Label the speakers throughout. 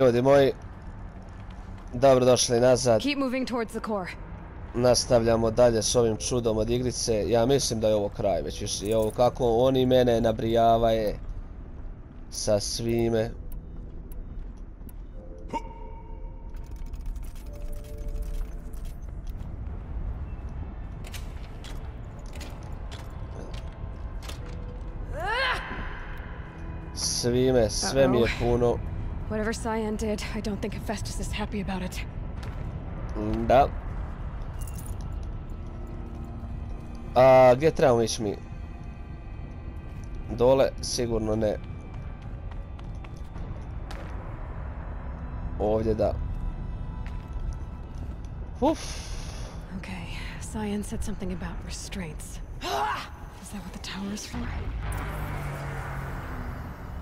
Speaker 1: Ljudi moji, dobrodošli nazad. Nastavljamo dalje s ovim čudom od igrice. Ja mislim da je ovo kraj već više. I ovo kako oni mene nabrijavaje sa svime. Svime, sve mi je puno.
Speaker 2: Whatever Cyan did, I don't think Hephaestus is happy about it.
Speaker 1: Da. A gdje trebamo ići mi? Dole? Sigurno ne. Ovdje da. Uf.
Speaker 2: Okay, Cyan said something about restraints. Is that what the tower is for?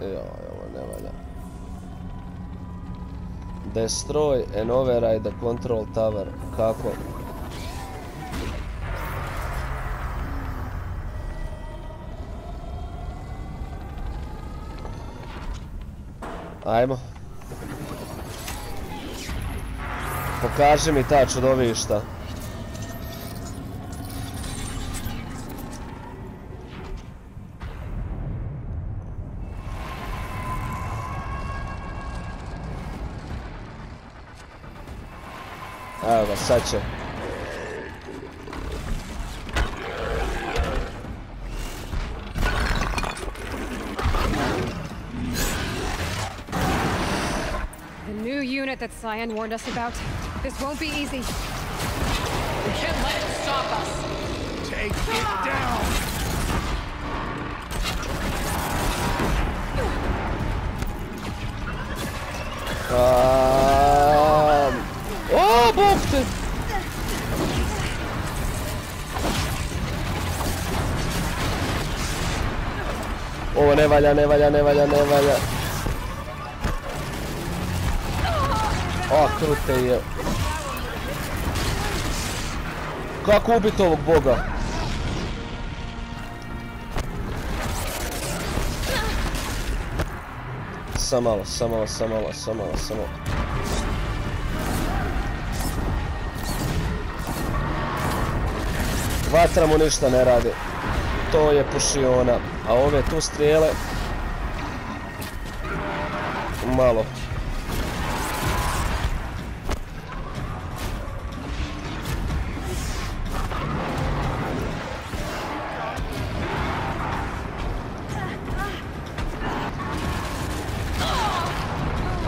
Speaker 1: Ovo ne valja. Destroy and override the control tower. Kako? Ajmo. Pokaži mi ta čudovišta. Evo ga, sad će.
Speaker 2: The new unit that Cyan warned us about. This won't be easy.
Speaker 3: We can't let it stop us. Take it down.
Speaker 1: O, bog te! Ovo ne valja. O, krute je. Kako ubiti ovog boga? Samo malo. Vatra mu ništa ne radi. To je pušiona. A ove tu strijele... Malo.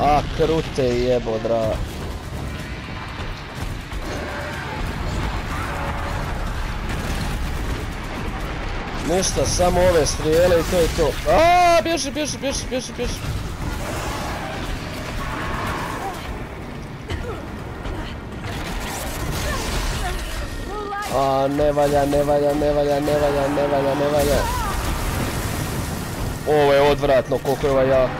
Speaker 1: A, krute jebodra. Ništa, samo ove strijele i to je to. Aaaa, bježi. A, ne valja. Ovo je odvratno, koliko je ovaj jak.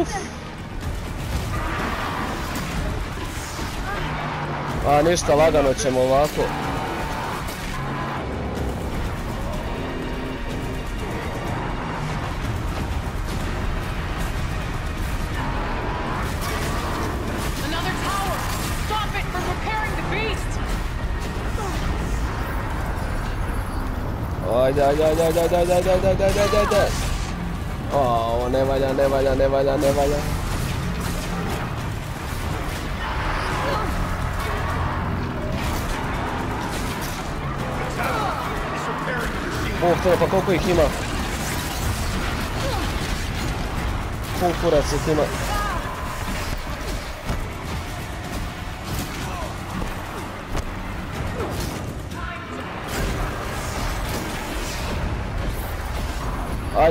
Speaker 1: Uf. A ništa, lagano ćemo ovako.
Speaker 3: Another tower. Stop it from repairing the beast.
Speaker 1: Ajde. O, ne valja. Bog te, pa koliko ih ima? Pun kurac ih ima. Aj.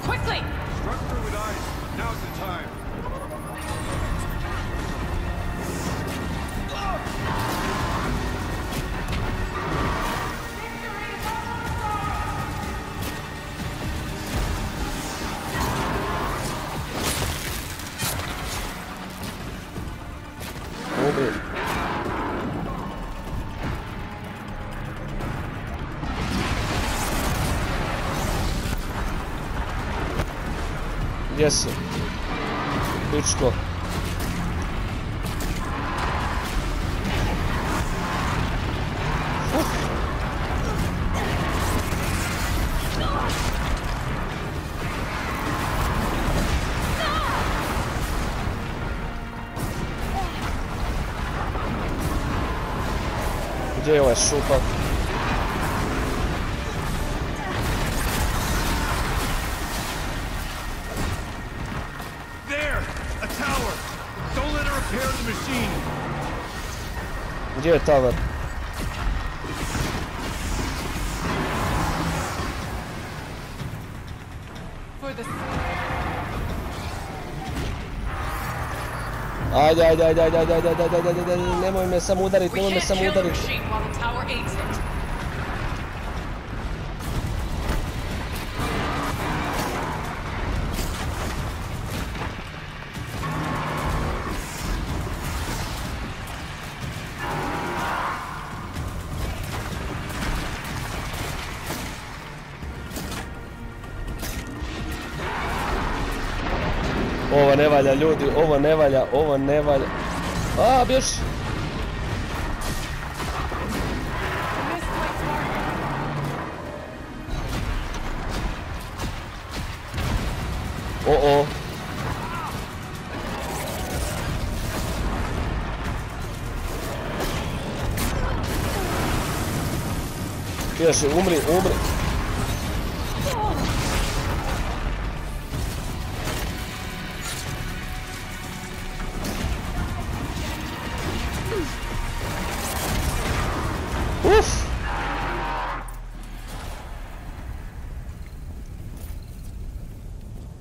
Speaker 3: Quickly.
Speaker 1: brini. Gdje si? Pičko. Gdje je ovaj šupak? Gdje je tower? Ajde, nemoj me samo udarit, nemoj me samo udarit. Ovo ne valja ljudi, ovo ne valja, ovo ne valja. A, bješ! O-o! Bješ, umri, umri!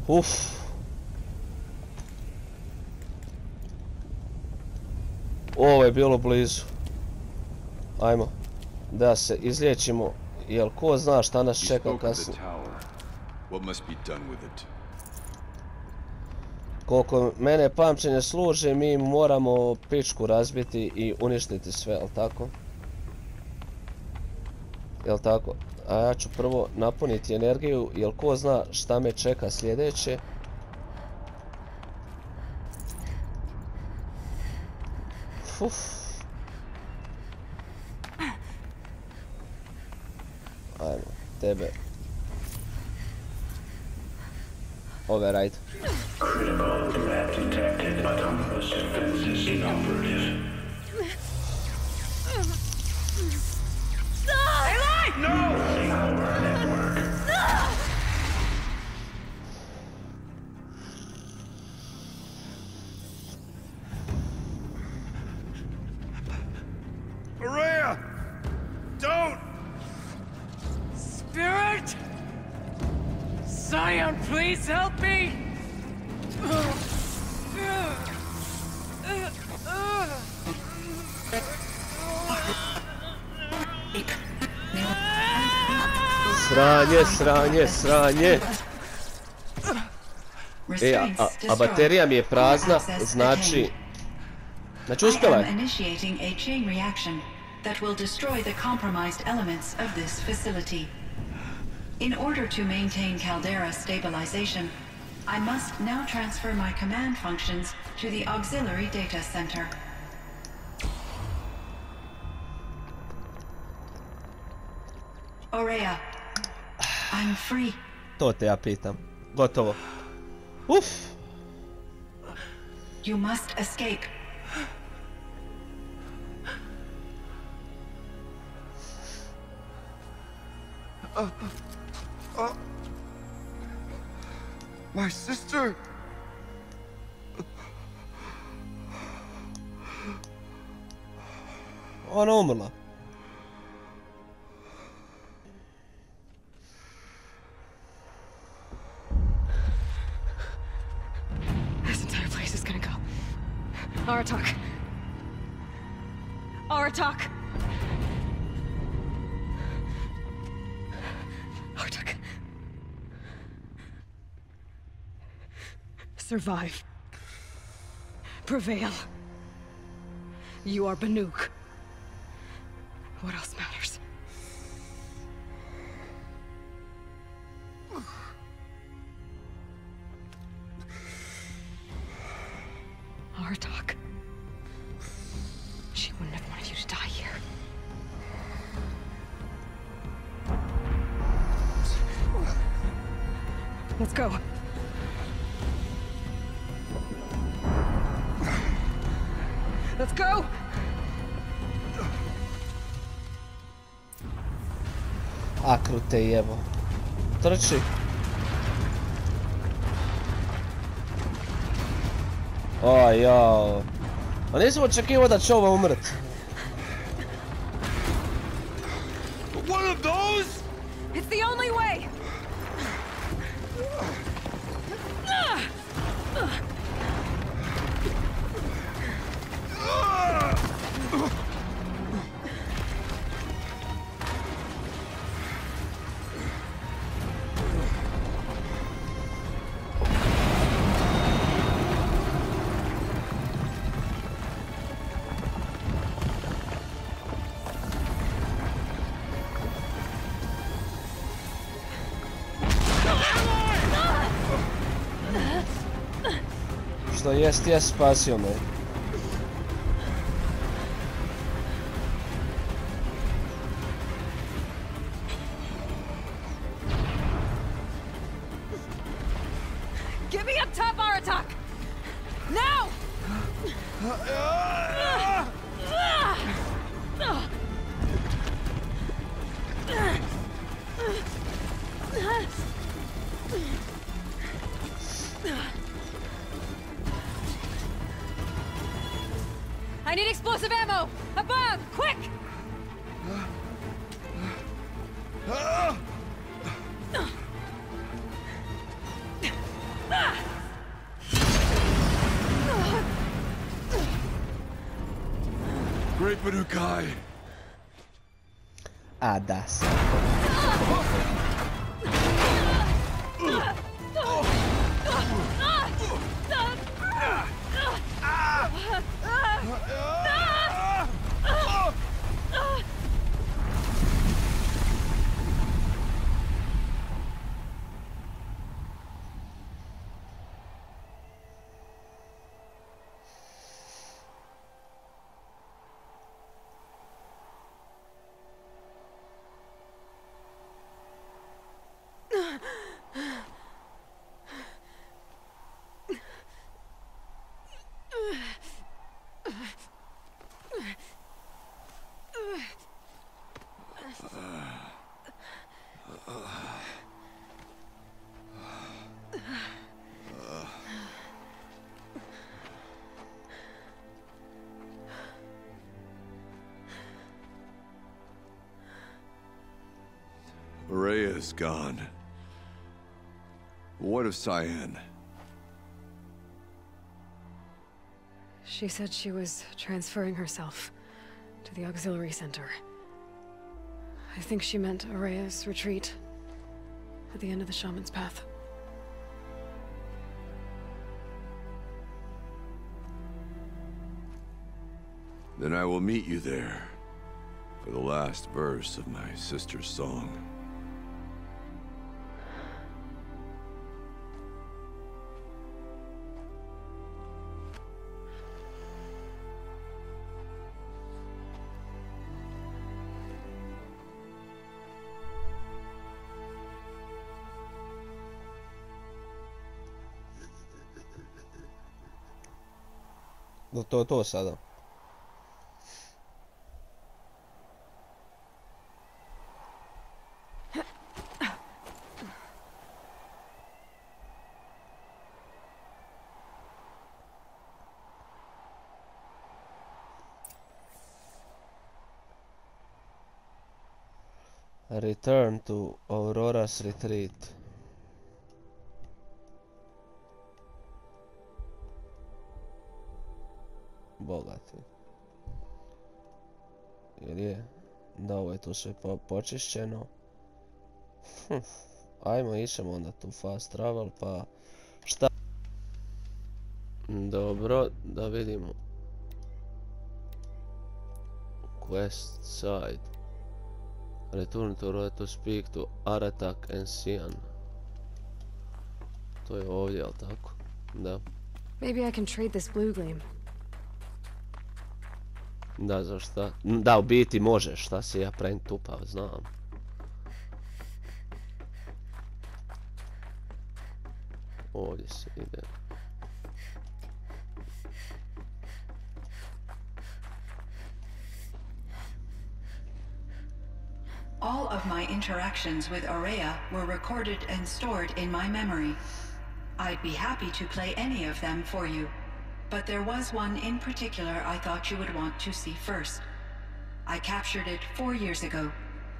Speaker 1: Uf. Ovo je bilo blizu. Ajmo. Da se izliječimo. Jel ko zna šta nas čeka kasnije. Koliko mene pamćenje služi, mi moramo pičku razbiti i uništiti sve, jel tako? Jel tako? A ja ću prvo napuniti energiju, jel ko zna šta me čeka sljedeće. Uf. Ajmo, tebe. Override.
Speaker 4: Critical threat detected. Autonomous defenses inoperative.
Speaker 3: No!
Speaker 4: Running our network.
Speaker 3: Maria! Don't! Spirit! Scion, please help me!
Speaker 1: Sranje, sranje, sranje. A baterija mi je prazna, znači uspjela je.
Speaker 5: Initiating a chain reaction that will destroy the compromised elements of this facility. In order to maintain caldera stabilization, I must now transfer my command functions to the auxiliary data center. Aurea, I'm free.
Speaker 1: To te ja pitam. Gotovo. Uf.
Speaker 5: You must escape.
Speaker 3: My sister!
Speaker 1: Ona umrla.
Speaker 2: This entire place is gonna go. Aratak. Aratak. Aratak. Survive. Prevail. You are Banuk. What else matters? Artok. She wouldn't have wanted you to die here. Let's go. Let's go!
Speaker 1: Akru te jebo. Trči. O, jao. Pa nisam očekivao da će ovo umrt.
Speaker 3: One of those?
Speaker 2: It's the only way!
Speaker 1: Što jest, spasio me.
Speaker 2: Get me up top, Aratak! Now! I need explosive ammo! Above! Quick!
Speaker 3: Great Banukai.
Speaker 1: A da se.
Speaker 3: Rhea is gone. What of Cyan?
Speaker 2: She said she was transferring herself to the auxiliary center. I think she meant Araya's retreat at the end of the Shaman's Path.
Speaker 3: Then I will meet you there for the last verse of my sister's song.
Speaker 1: No to je to sada. Return to Aurora's retreat. Bogati. Jel je? Da, ovo je tu sve počišćeno. Ajmo, išemo onda tu fast travel, pa šta? Dobro, da vidimo. West side. Return to Roy to speak to Aratak and Sian. To je ovdje, jel tako? Da.
Speaker 2: Maybe I can trade this blue gleam.
Speaker 1: Da, za šta? Da, u biti možeš, šta se ja pravim tupav, znam. Ovdje se ide.
Speaker 5: All of my interactions with Aurea were recorded and stored in my memory. I'd be happy to play any of them for you, but there was one in particular I thought you would want to see first. I captured it 4 years ago,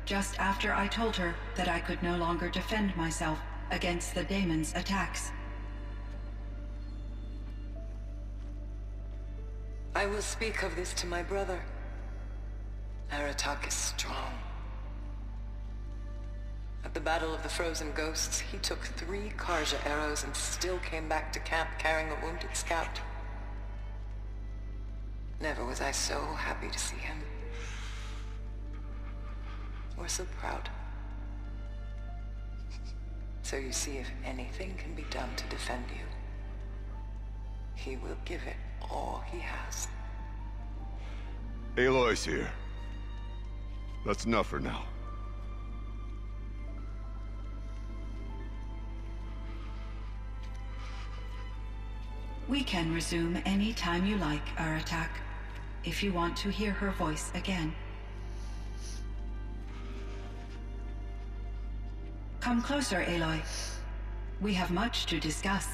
Speaker 5: just after I told her that I could no longer defend myself against the daemon's attacks.
Speaker 6: I will speak of this to my brother. Aratak is strong. At the Battle of the Frozen Ghosts, he took 3 KRAJ arrows and still came back to camp carrying a wounded scout. Never was I so happy to see him. Or so proud. So you see, if anything can be done to defend you, he will give it all he has.
Speaker 3: Aloy's here. That's enough for now.
Speaker 5: We can resume any time you like, Aratak, if you want to hear her voice again. Come closer, Aloy. We have much to discuss.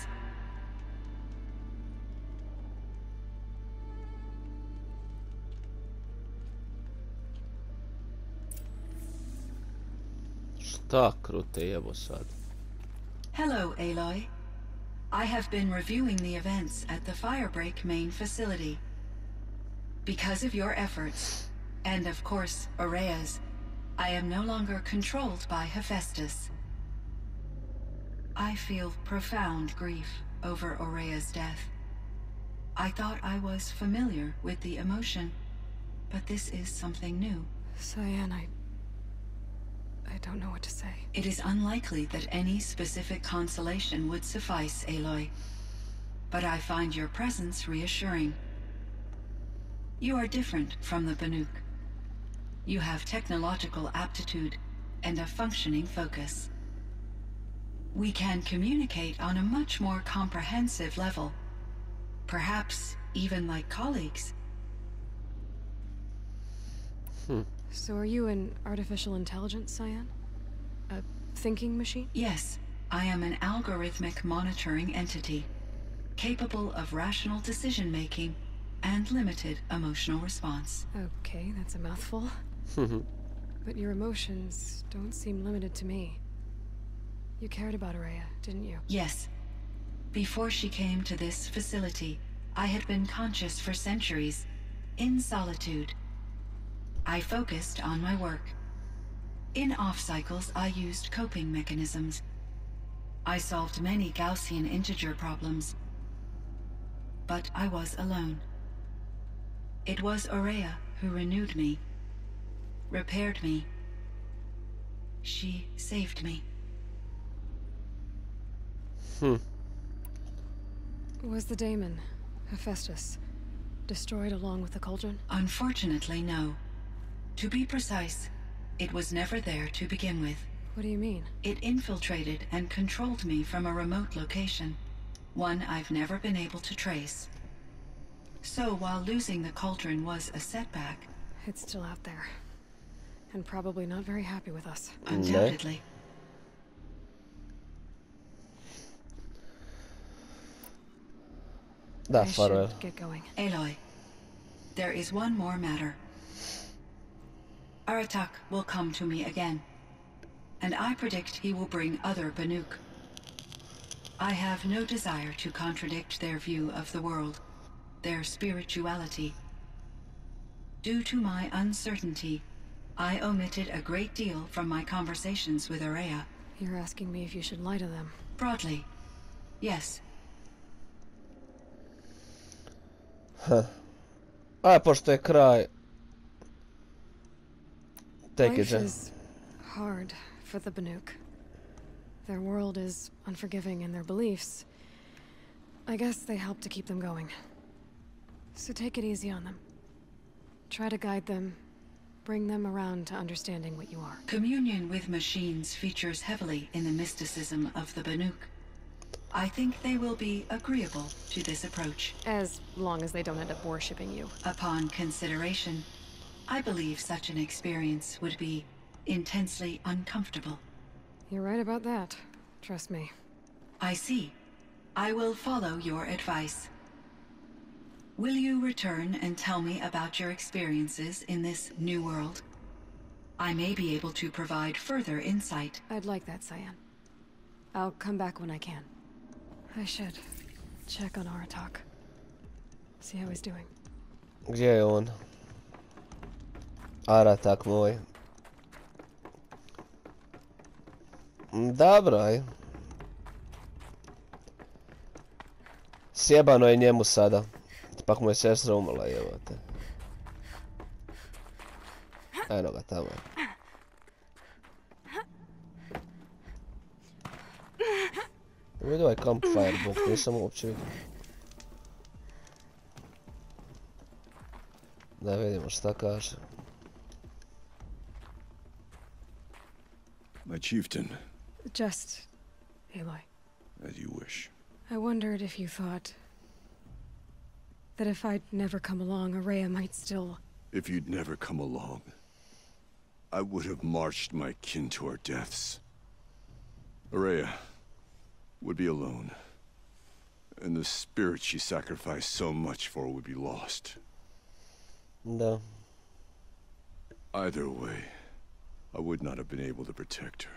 Speaker 1: Šta krute jebo sad?
Speaker 5: Hello, Aloy. I have been reviewing the events at the Firebreak main facility. Because of your efforts, and of course, Aurea's, I am no longer controlled by Hephaestus. I feel profound grief over Aurea's death. I thought I was familiar with the emotion, but this is something new.
Speaker 2: Cyan, I don't know what to say.
Speaker 5: It is unlikely that any specific consolation would suffice, Aloy. But I find your presence reassuring. You are different from the Banuk. You have technological aptitude and a functioning focus. We can communicate on a much more comprehensive level. Perhaps even like colleagues.
Speaker 2: So are you an artificial intelligence, Cyan? A thinking machine?
Speaker 5: Yes, I am an algorithmic monitoring entity, capable of rational decision-making and limited emotional response.
Speaker 2: Okay, that's a mouthful. But your emotions don't seem limited to me. You cared about Aurea, didn't you?
Speaker 5: Yes. Before she came to this facility, I had been conscious for centuries, in solitude. I focused on my work. In off-cycles, I used coping mechanisms. I solved many Gaussian integer problems. But I was alone. It was Aurea who renewed me, repaired me. She saved me.
Speaker 2: Was the daemon, Hephaestus, destroyed along with the cauldron?
Speaker 5: Unfortunately, no. To be precise, it was never there to begin with.
Speaker 2: What do you mean?
Speaker 5: It infiltrated and controlled me from a remote location, one I've never been able to trace. So while losing the cauldron was a setback...
Speaker 2: It's still out there. And probably not very happy with us.
Speaker 5: Undoubtedly.
Speaker 1: Da,
Speaker 2: I
Speaker 1: Farwell.
Speaker 2: should get going.
Speaker 5: Aloy, there is one more matter. Aratak will come to me again, and I predict he will bring other Banuk. I have no desire to contradict their view of the world, their spirituality. Due to my uncertainty, I omitted a great deal from my conversations with Aurea.
Speaker 2: You're asking me if you should lie to them.
Speaker 5: Broadly, yes.
Speaker 1: A pošto je kraj Take
Speaker 2: Life
Speaker 1: it,
Speaker 2: is hard for the Banuk. Their world is unforgiving in their beliefs. I guess they help to keep them going. So take it easy on them. Try to guide them, bring them around to understanding what you are.
Speaker 5: Communion with machines features heavily in the mysticism of the Banuk. I think they will be agreeable to this approach.
Speaker 2: As long as they don't end up worshipping you.
Speaker 5: Upon consideration, I believe such an experience would be intensely uncomfortable.
Speaker 2: You're right about that. Trust me.
Speaker 5: I see. I will follow your advice. Will you return and tell me about your experiences in this new world? I may be able to provide further insight.
Speaker 2: I'd like that, Cyan. I'll come back when I can. I should check on Aratak. See how he's doing.
Speaker 1: Gdje je on? Aratak moj. Dobro, aj. Sjebano je njemu sada. Pak mu je sestra umrla, jebote. Eno ga tamo. Vidio ovaj campfire book, nisam uopće vidio. Da vidimo šta kaže.
Speaker 3: My chieftain.
Speaker 2: Just, Aloy.
Speaker 3: As you wish.
Speaker 2: I wondered if you thought that if I'd never come along, Araya might still...
Speaker 3: If you'd never come along, I would have marched my kin to our deaths. Araya would be alone, and the spirit she sacrificed so much for would be lost.
Speaker 1: Da.
Speaker 3: Either way, I would not have been able to protect her.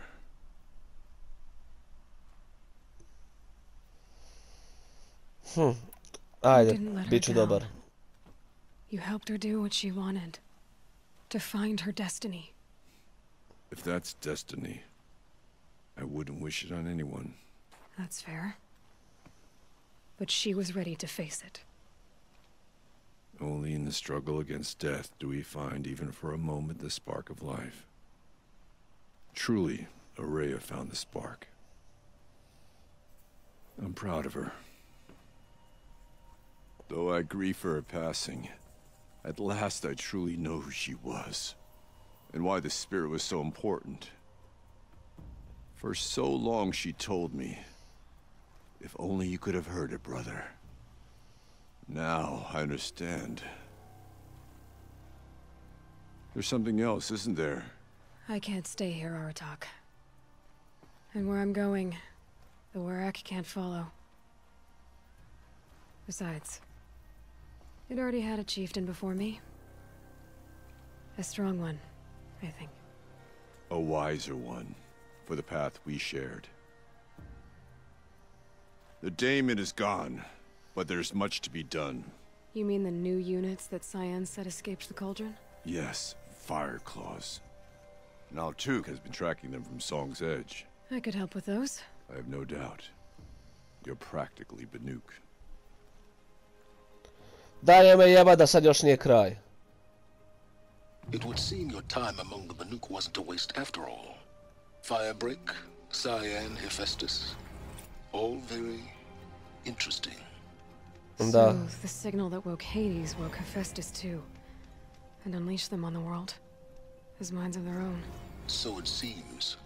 Speaker 1: Ajde, bit ću dobar.
Speaker 2: You helped her do what she wanted. To find her destiny.
Speaker 3: If that's destiny, I wouldn't wish it on anyone.
Speaker 2: That's fair. But she was ready to face it.
Speaker 3: Only in the struggle against death do we find, even for a moment, the spark of life. Truly, Araya found the spark. I'm proud of her. Though I grieve for her passing, at last I truly know who she was, and why the spirit was so important. For so long she told me, if only you could have heard it, brother. Now I understand. There's something else, isn't there?
Speaker 2: I can't stay here, Aratak. And where I'm going, the Warak can't follow. Besides, it already had a chieftain before me. A strong one, I think.
Speaker 3: A wiser one, for the path we shared. The daemon is gone, but there's much to be done.
Speaker 2: You mean the new units that Cyan said escaped the cauldron?
Speaker 3: Yes, fire claws. Now Tuk has been tracking them from Song's Edge.
Speaker 2: I could help with those.
Speaker 3: I have no doubt. You're practically Banuk.
Speaker 1: Dalje me jeba da sad još nije kraj.
Speaker 7: It would seem your time among the Banuk wasn't a waste after all. Firebreak, Cyan, Hephaestus. All very interesting.
Speaker 2: So, the signal that woke Hades woke Hephaestus too. And unleashed them on the world. As minds of their own.
Speaker 7: So it seems.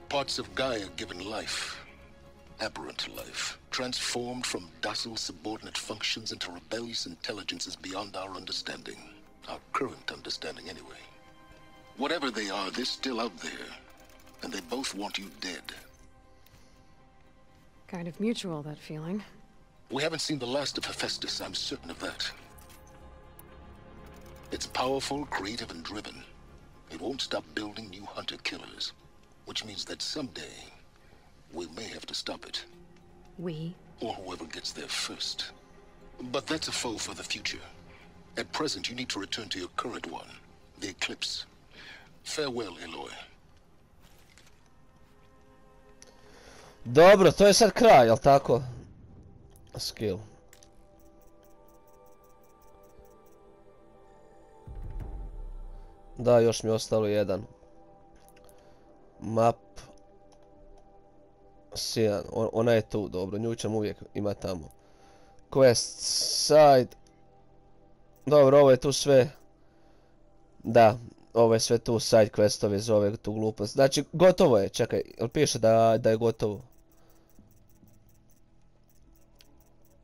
Speaker 7: Parts of Gaia given life. Aberrant life. Transformed from docile subordinate functions into rebellious intelligences beyond our understanding. Our current understanding anyway. Whatever they are, they're still out there. And they both want you dead.
Speaker 2: Kind of mutual, that feeling.
Speaker 7: We haven't seen the last of Hephaestus, I'm certain of that. It's powerful, creative, and driven. It won't stop building new hunter-killers. Which means that someday, we may have to stop it.
Speaker 2: We?
Speaker 7: Or whoever gets there first. But that's a foe for the future. At present, you need to return to your current one, the Eclipse. Farewell, Aloy.
Speaker 1: Dobro, to je sad kraj, jel tako? Skill. Da, još mi je ostalo jedan. Map. Sijan, ona je tu, dobro, nju ćemo uvijek imati tamo. Quest side. Dobro, ovo je tu sve. Da, ovo je sve tu side questove za ove tu glupost. Znači, gotovo je, čekaj, jel piše da je gotovo?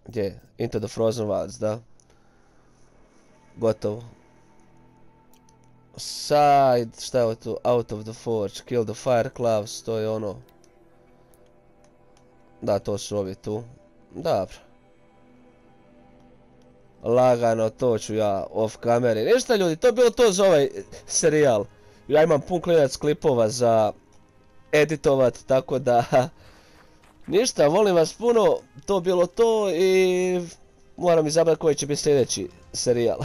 Speaker 1: Gdje je? Into the Frozen Wilds, da. Gotovo. Side, šta je ovo tu? Out of the Forge, kill the fire claws, to je ono. Da, to su ovi tu. Dobro. Lagano, to ću ja off kamere. Ništa ljudi, to je bilo to za ovaj serijal. Ja imam pun klinac klipova za editovat, tako da... Ništa, volim vas puno, to bilo to i... Moram izabrati koji će biti sljedeći serijal.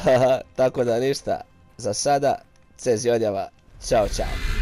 Speaker 1: Tako da ništa, za sada, cez i odjava, ćao ćao.